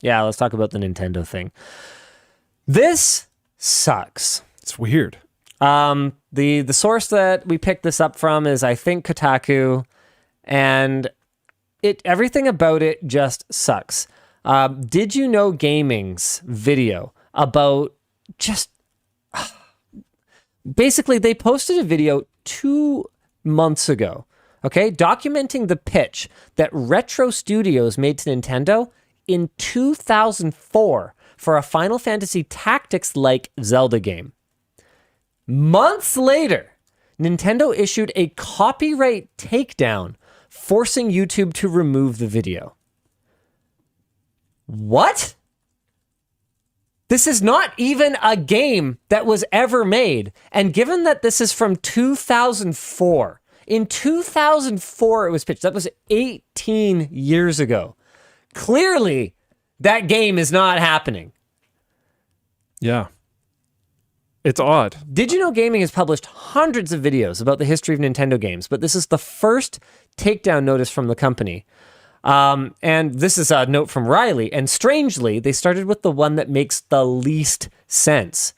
Yeah, let's talk about the Nintendo thing. This sucks. It's weird. The source that we picked this up from is, I think, Kotaku, and everything about it just sucks. Did you know Gaming's video about just basically they posted a video 2 months ago, okay, documenting the pitch that Retro Studios made to Nintendo in 2004 for a Final Fantasy Tactics-like Zelda game. Months later, Nintendo issued a copyright takedown, forcing YouTube to remove the video. What? This is not even a game that was ever made. And given that this is from 2004, in 2004 it was pitched. That was 18 years ago. Clearly, that game is not happening. Yeah. It's odd. Did You Know Gaming has published hundreds of videos about the history of Nintendo games, but this is the first takedown notice from the company. And this is a note from Riley. And strangely, they started with the one that makes the least sense.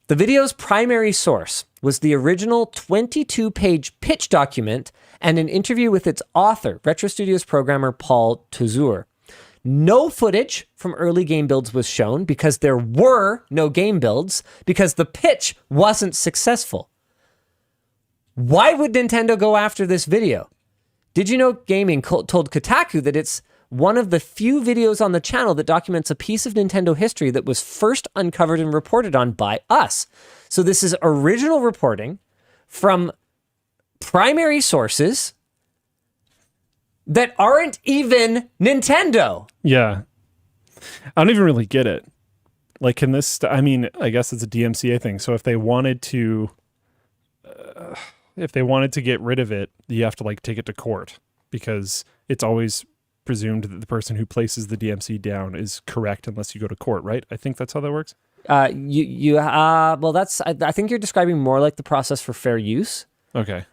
The video's primary source was the original 22-page pitch document and an interview with its author, Retro Studios programmer Paul Tozur. No footage from early game builds was shown because there were no game builds because the pitch wasn't successful. Why would Nintendo go after this video? Did You Know Gaming told Kotaku that it's one of the few videos on the channel that documents a piece of Nintendo history that was first uncovered and reported on by us. So this is original reporting from primary sources that aren't even Nintendo. Yeah. I don't even really get it. Like, can this, I mean, I guess it's a DMCA thing. So if they wanted to get rid of it, you have to like take it to court because it's always presumed that the person who places the DMC down is correct unless you go to court, right? I think that's how that works. Well, that's, I think you're describing more like the process for fair use. Okay.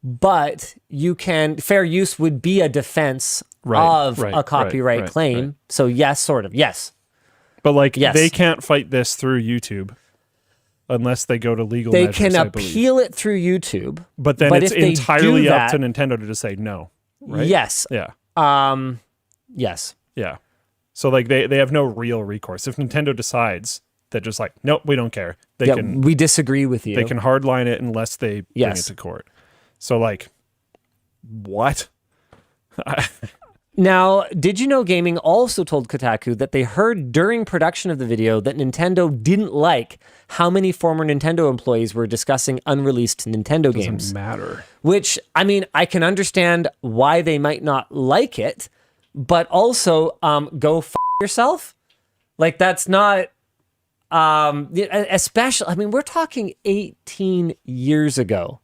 But you can, fair use would be a defense of a copyright claim. Right. So yes, sort of, yes. But like, they can't fight this through YouTube unless they go to legal measures, They can appeal it through YouTube. But then it's entirely up to Nintendo to just say no, right? Yes. Yeah. Yes. Yeah. So like they have no real recourse. If Nintendo decides that just like, nope, we don't care. We disagree with you. They can hardline it unless they bring it to court. So like, what? Now, Did You Know Gaming also told Kotaku that they heard during production of the video that Nintendo didn't like how many former Nintendo employees were discussing unreleased Nintendo games. Doesn't matter. Which, I mean, I can understand why they might not like it, but also go f*** yourself. Like, that's not... especially, I mean, we're talking 18 years ago,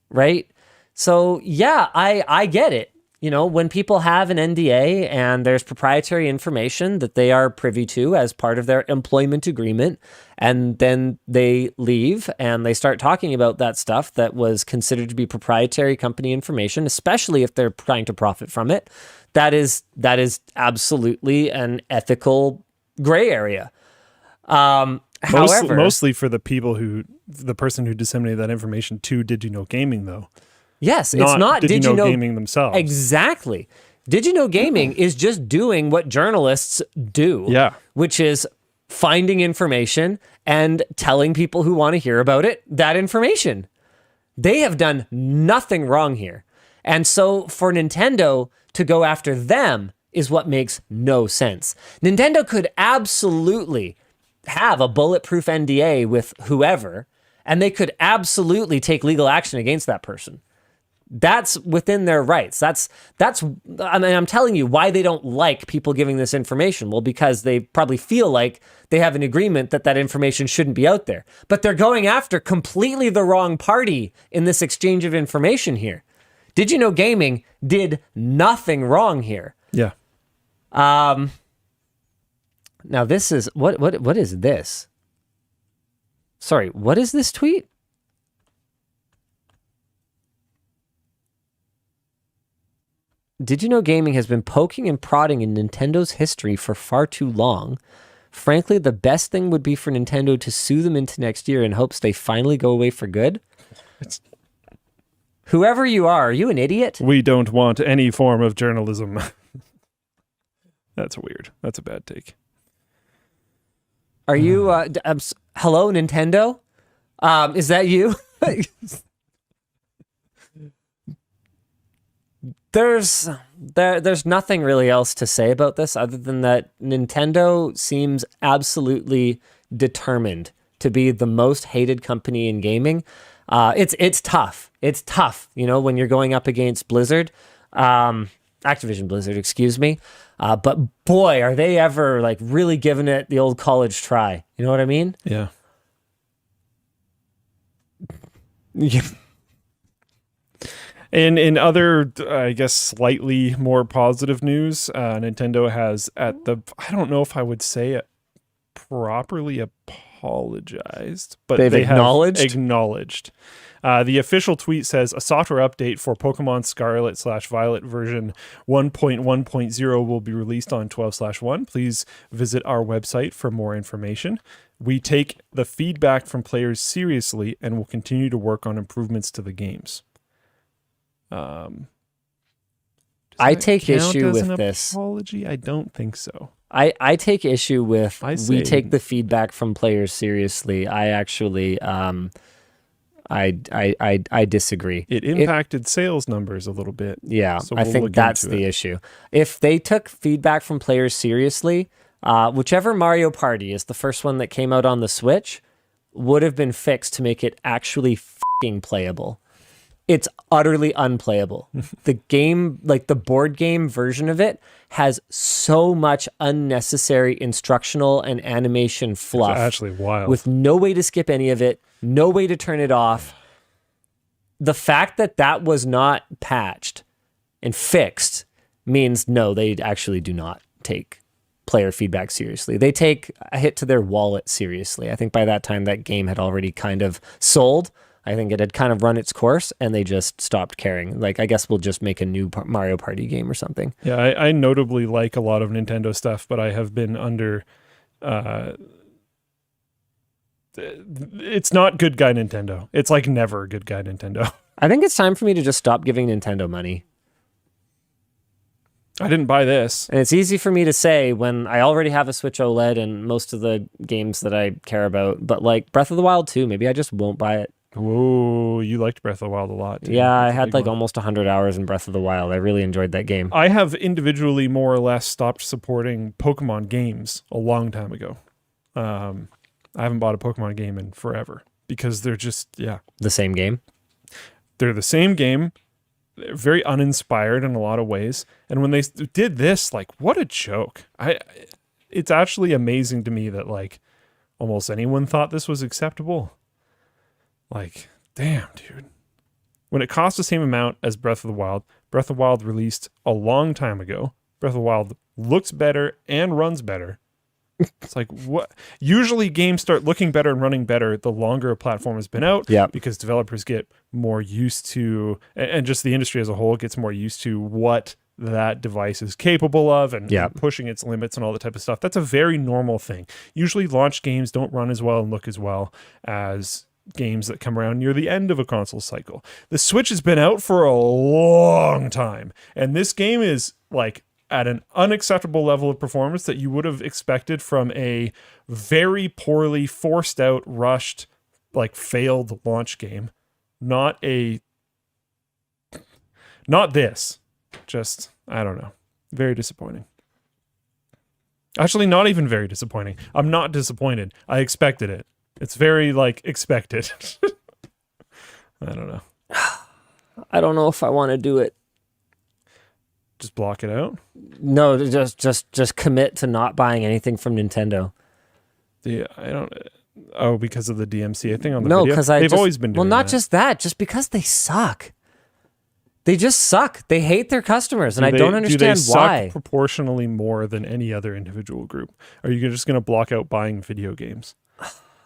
right? So yeah, I get it. You know, when people have an NDA and there's proprietary information that they are privy to as part of their employment agreement, and then they leave and they start talking about that stuff that was considered to be proprietary company information, especially if they're trying to profit from it, that is absolutely an ethical gray area. However, mostly for the person who disseminated that information to Did You Know Gaming, though. Yes, it's not Did You Know Gaming themselves. Exactly. Did You Know Gaming is just doing what journalists do. Yeah. Which is finding information and telling people who want to hear about it that information. They have done nothing wrong here. And so for Nintendo to go after them is what makes no sense. Nintendo could absolutely have a bulletproof NDA with whoever, and they could absolutely take legal action against that person. That's within their rights. That's I mean, I'm telling you why they don't like people giving this information. Well, because they probably feel like they have an agreement that information shouldn't be out there. But they're going after completely the wrong party in this exchange of information here. Did You Know Gaming did nothing wrong here. Yeah. Now this is what is this? Sorry, what is this tweet? Did you know gaming has been poking and prodding in Nintendo's history for far too long? Frankly, the best thing would be for Nintendo to sue them into next year in hopes they finally go away for good. Whoever you are you an idiot? We don't want any form of journalism. That's weird. That's a bad take. Are you, hello, Nintendo? Is that you? There's nothing really else to say about this other than that Nintendo seems absolutely determined to be the most hated company in gaming. It's tough. It's tough, when you're going up against Blizzard, Activision Blizzard, excuse me. But boy, are they ever like really giving it the old college try. You know what I mean? Yeah. And in other, I guess, slightly more positive news, Nintendo has I don't know if I would say it properly apologized, but they have acknowledged. The official tweet says a software update for Pokemon Scarlet/Violet version 1.1.0 will be released on 12/1. Please visit our website for more information. We take the feedback from players seriously and will continue to work on improvements to the games. I take issue with this apology. I don't think so. I take issue with we take the feedback from players seriously. I actually I disagree. It impacted sales numbers a little bit. Yeah, so I think that's the issue. If they took feedback from players seriously, whichever Mario Party is the first one that came out on the Switch would have been fixed to make it actually f***ing playable. It's utterly unplayable. The game, like the board game version of it, has so much unnecessary instructional and animation fluff. It's actually wild. With no way to skip any of it, no way to turn it off. The fact that that was not patched and fixed means no, they actually do not take player feedback seriously. They take a hit to their wallet seriously. I think by that time that game had already kind of sold. I think it had kind of run its course and they just stopped caring. Like, I guess we'll just make a new Mario Party game or something. Yeah, I notably like a lot of Nintendo stuff, but I have been under... it's not good guy Nintendo. It's like never good guy Nintendo. I think it's time for me to just stop giving Nintendo money. I didn't buy this. And it's easy for me to say when I already have a Switch OLED and most of the games that I care about. But like Breath of the Wild 2, maybe I just won't buy it. Whoa, you liked Breath of the Wild a lot. Too. Yeah, I had like almost 100 hours in Breath of the Wild. I really enjoyed that game. I have individually more or less stopped supporting Pokemon games a long time ago. I haven't bought a Pokemon game in forever because they're just, the same game? They're the same game. They're very uninspired in a lot of ways. And when they did this, like, what a joke. It's actually amazing to me that, like, almost anyone thought this was acceptable. Like, damn, dude. When it cost the same amount as Breath of the Wild released a long time ago. Breath of the Wild looks better and runs better. It's like, what? Usually games start looking better and running better the longer a platform has been out. Yep. Because developers get more used to, and just the industry as a whole gets more used to what that device is capable of and pushing its limits and all that type of stuff. That's a very normal thing. Usually launch games don't run as well and look as well as games that come around near the end of a console cycle. The Switch has been out for a long time, and this game is like at an unacceptable level of performance that you would have expected from a very poorly forced out, rushed, like failed launch game. Not this. Just, I don't know. Very disappointing. Actually, not even very disappointing. I'm not disappointed. I expected it. It's very, like, expected. I don't know. I don't know if I want to do it. Just block it out? No, just commit to not buying anything from Nintendo. Yeah, I don't... Oh, because of the DMCA thing on the video? No, because they've always been doing that. Well, not just that. Just because they suck. They just suck. They hate their customers, and I don't understand why. Suck proportionally more than any other individual group? Are you just going to block out buying video games?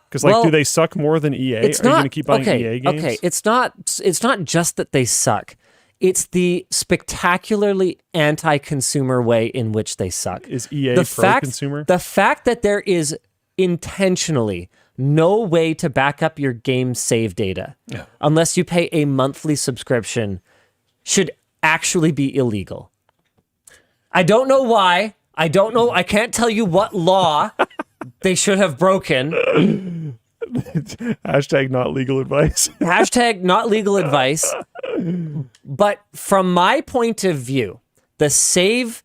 Because, like, do they suck more than EA? Are you going to keep buying EA games? Okay, it's not just that they suck. It's the spectacularly anti-consumer way in which they suck. Is EA pro-consumer? The fact that there is intentionally no way to back up your game save data unless you pay a monthly subscription should actually be illegal. I don't know why. I don't know. I can't tell you what law they should have broken. Hashtag not legal advice. Hashtag not legal advice. But from my point of view, the save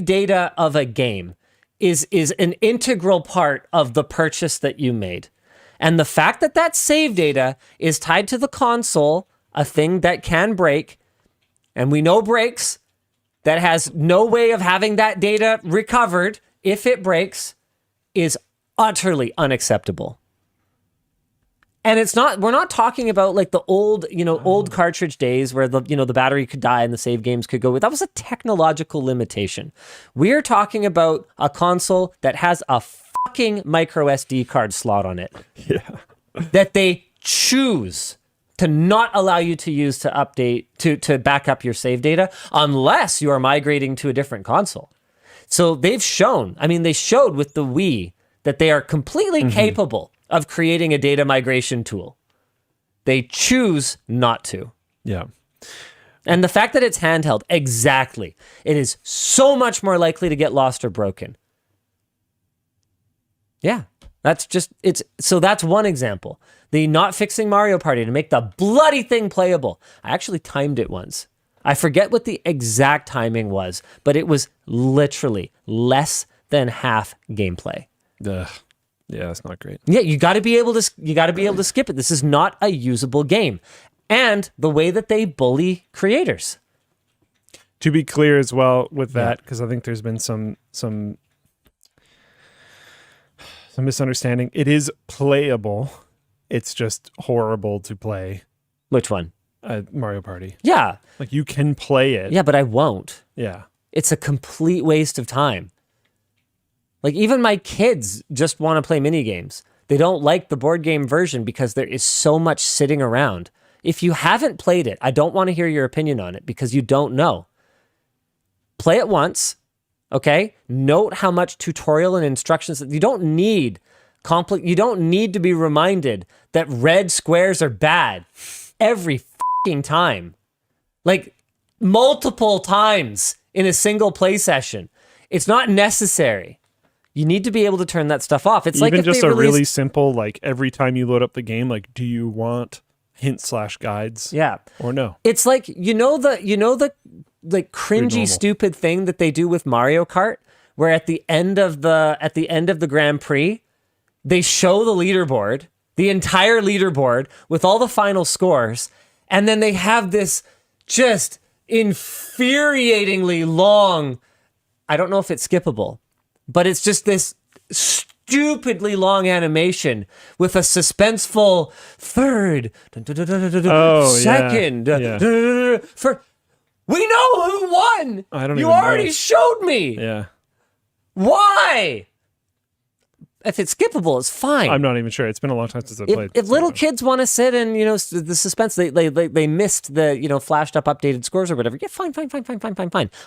data of a game is an integral part of the purchase that you made. And the fact that that save data is tied to the console, a thing that can break, and we know breaks, that has no way of having that data recovered if it breaks, is utterly unacceptable. And we're not talking about like the old cartridge days where the battery could die and the save games could go with. That was a technological limitation. We're talking about a console that has a fucking micro SD card slot on it. Yeah. That they choose to not allow you to use to update, to back up your save data unless you are migrating to a different console. So they showed with the Wii that they are completely capable of creating a data migration tool. They choose not to. Yeah. And the fact that it's handheld, exactly. It is so much more likely to get lost or broken. Yeah. That's one example. The not fixing Mario Party to make the bloody thing playable. I actually timed it once. I forget what the exact timing was, but it was literally less than half gameplay. Ugh. Yeah, that's not great. Yeah, you got to be able to skip it. This is not a usable game. And the way that they bully creators. To be clear as well with that, because I think there's been some misunderstanding. It is playable. It's just horrible to play. Which one? Mario Party. Yeah. Like you can play it. Yeah, but I won't. Yeah. It's a complete waste of time. Like, even my kids just want to play mini games. They don't like the board game version because there is so much sitting around. If you haven't played it, I don't want to hear your opinion on it because you don't know. Play it once, okay? Note how much tutorial and instructions. You don't need to be reminded that red squares are bad every fucking time. Like, multiple times in a single play session. It's not necessary. You need to be able to turn that stuff off. It's like even just a really simple, like every time you load up the game, like, do you want hint/guides? Yeah. Or no? It's like, the like cringy, stupid thing that they do with Mario Kart, where at the end of the Grand Prix, they show the leaderboard, the entire leaderboard with all the final scores, and then they have this just infuriatingly long, I don't know if it's skippable, but it's just this stupidly long animation with a suspenseful third, second, for we know who won. I don't. You even already know. showed me. Yeah. Why? If it's skippable, it's fine. I'm not even sure. It's been a long time since I played. If little kids want to sit and the suspense, they missed the flashed up updated scores or whatever. Yeah, fine.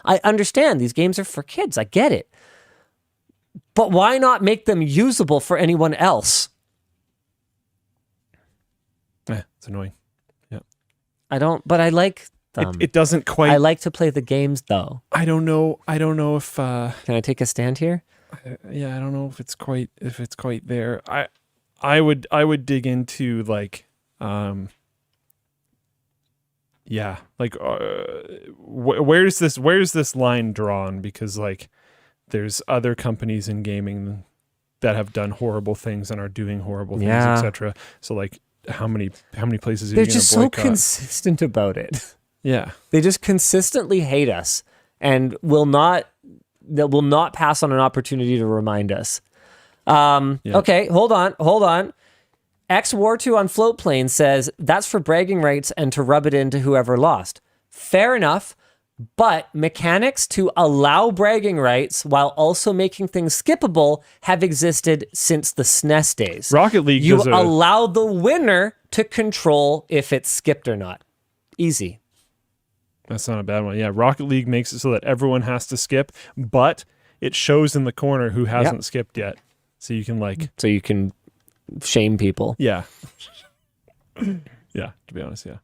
I understand these games are for kids. I get it. But why not make them usable for anyone else? It's annoying. Yeah. But I like them. It doesn't quite. I like to play the games though. I don't know if. Can I take a stand here? Yeah, I don't know if it's quite there. I would dig into like yeah, like where's this line drawn? Because like there's other companies in gaming that have done horrible things and are doing horrible things, etc. So like how many places are you going to boycott? They're just so consistent about it. Yeah. They just consistently hate us and will not pass on an opportunity to remind us. Okay, hold on. X War 2 on Float Plane says that's for bragging rights and to rub it into whoever lost. Fair enough, but mechanics to allow bragging rights while also making things skippable have existed since the SNES days. Rocket League you allow the winner to control if it's skipped or not. Easy. That's not a bad one. Yeah, Rocket League makes it so that everyone has to skip, but it shows in the corner who hasn't skipped yet. So you can So you can shame people. Yeah. Yeah, to be honest, yeah.